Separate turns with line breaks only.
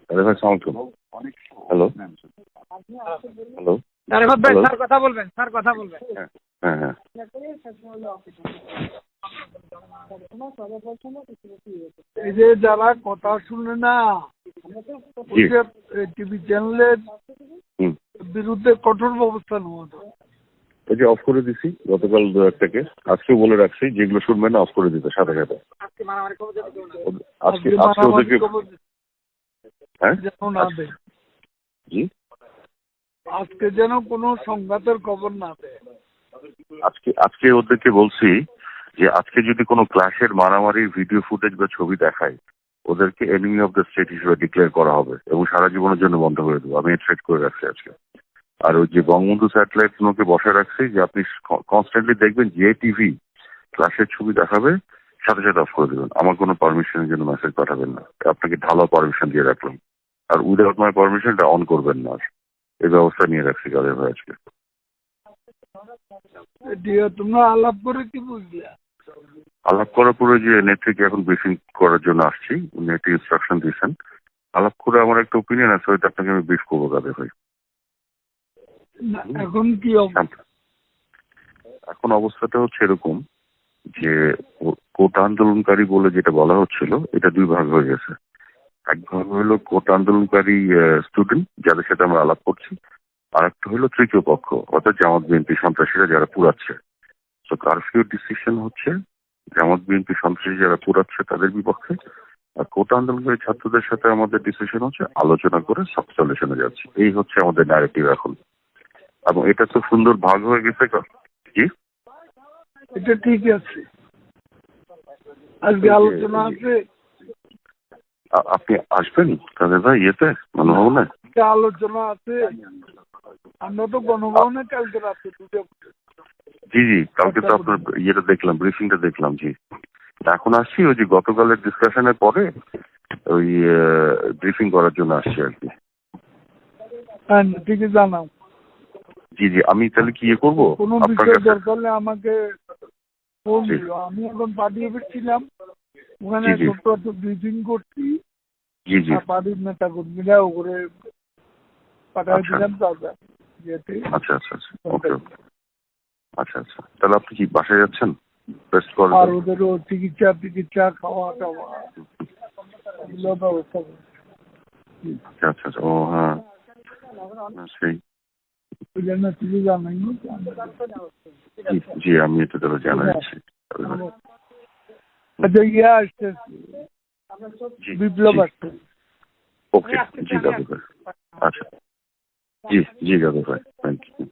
আরে ভাই সালাম হ্যালো হ্যালো
আরেফাত ভাই,
হ্যালো
স্যার কথা বলবেন, স্যার কথা বলবেন।
হ্যাঁ হ্যাঁ
এই যে যারা কথা শুনে না,
জি
টিভি চ্যানেলের
হুম
বিরুদ্ধে কঠোর ব্যবস্থা নেওয়া দরকার।
এই যে অফ করে দিছি গতকাল 2-1টাকে, আজকেও বলে রাখছি যেগুলো শুনবেন না অফ করে দিতে সাথে সাথে। আজকে আজকে ওদেরকে হ্যাঁ
যেন না দেয়,
জি
আজকে যেন কোনো সংঘাতের খবর না দেয়।
আজকে আজকে ওদেরকে বলছি যে আজকে যদি কোনো ক্লাসের মারামারির ভিডিও ফুটেজ বা ছবি দেখায় ওদেরকে এনিমি অফ দ্য স্টেট হিসেবে ডিক্লেয়ার করা হবে এবং সারা জীবনের জন্য বন্ধ করে দেবো। আমি থ্রেট করে রাখছি আজকে। আর ওই যে বঙ্গবন্ধু স্যাটেলাইট গুলোকে বসে রাখছি যে আপনি কনস্ট্যান্টলি দেখবেন যে টিভি ক্লাসের ছবি দেখাবে সাথে সাথে অফ করে দেবেন। আমার কোনো পারমিশনের জন্য মেসেজ পাঠাবেন না। আপনাকে ঢালাও পারমিশন দিয়ে রাখলাম। আর উইদাউট মাই পারমিশনটা অন করবেন না। এই ব্যবস্থা নিয়ে রাখছি কাদের ভাই আজকে।
তোমরা আলাপ করে কি বুঝলে?
আলাপ করার পরে যে নেত্রীকে এখন ব্রিফিং করার জন্য আসছি, নেত্রী ইনস্ট্রাকশন দিয়েছেন। আলাপ করে আমার একটা ওপিনিয়ন আছে, ওইটা আপনাকে আমি ব্রিফ করবো কাদের ভাই।
এখন কি
এখন অবস্থাটা হচ্ছে এরকম যে কোটা আন্দোলনকারী বলে যেটা বলা হচ্ছিল এটা দুই ভাগ হয়ে গেছে। এক ভাগ হলো কোটা আন্দোলনকারী স্টুডেন্ট যাদের সাথে আমরা আলাপ করছি, আর একটা হলো তৃতীয় পক্ষ অর্থাৎ জামাত বিএনপি সন্ত্রাসীরা যারা পুরাচ্ছে। তো কারফিউ ডিসিশন হচ্ছে জামাত বিএনপি সন্ত্রাসী যারা পুরাচ্ছে তাদের বিপক্ষে, আর কোটা আন্দোলনকারী ছাত্রদের সাথে আমাদের ডিসিশন হচ্ছে আলোচনা করে সব সলিউশনে যাচ্ছে। এই হচ্ছে আমাদের ন্যারেটিভ এখন, এবং এটা তো সুন্দর ভাগ হয়ে গেছে। জি
এটা ঠিক আছে, আজকে আলোচনা আছে।
আপনি আসবেন কাদের ভাই ইয়েতে গণভবনে?
আলোচনা আছে, আমরা তো গণভবনে কালকে রাতে দুটো।
জি জি কালকে তো আপনার ইয়েটা দেখলাম, ব্রিফিংটা দেখলাম। জি এখন আসছি ওই যে গতকালের ডিসকাশনের পরে ওই ব্রিফিং করার জন্য আসছি আর কি।
হ্যাঁ ঠিক আছে, জানাও।
জি জি আমি তাহলে কি ইয়ে করবো
কোনো
আপনার
বিষয়
কাছে?
দরকার হলে আমাকে ফোন দিও। আমি এখন পার্টি অফিস ছিলাম, ওখানে
জি জি
ছোট্ট একটা ব্রিফিং করছি।
জি জি
পার্টির নেতা কর্মীরা ওপরে পাঠাই দিলাম তাদের ইয়েতে।
আচ্ছা আচ্ছা আচ্ছা ওকে ওকে আচ্ছা আচ্ছা তাহলে আপনি কি বাসায় যাচ্ছেন? রেস্ট করেন।
আর ওদেরও চিকিৎসা খাওয়া টাওয়া এগুলো ব্যবস্থা করছি।
আচ্ছা আচ্ছা আচ্ছা ও হ্যাঁ সেই
ওই জন্য তুমি জানাইনি।
জি জি আমি এটা তাহলে জানাচ্ছি।
আচ্ছা ইয়ে আসতেছে,
জি
বিপ্লব আসতেছে।
ওকে জি দাদু ভাই। আচ্ছা জি জি দাদু ভাই থ্যাংক ইউ।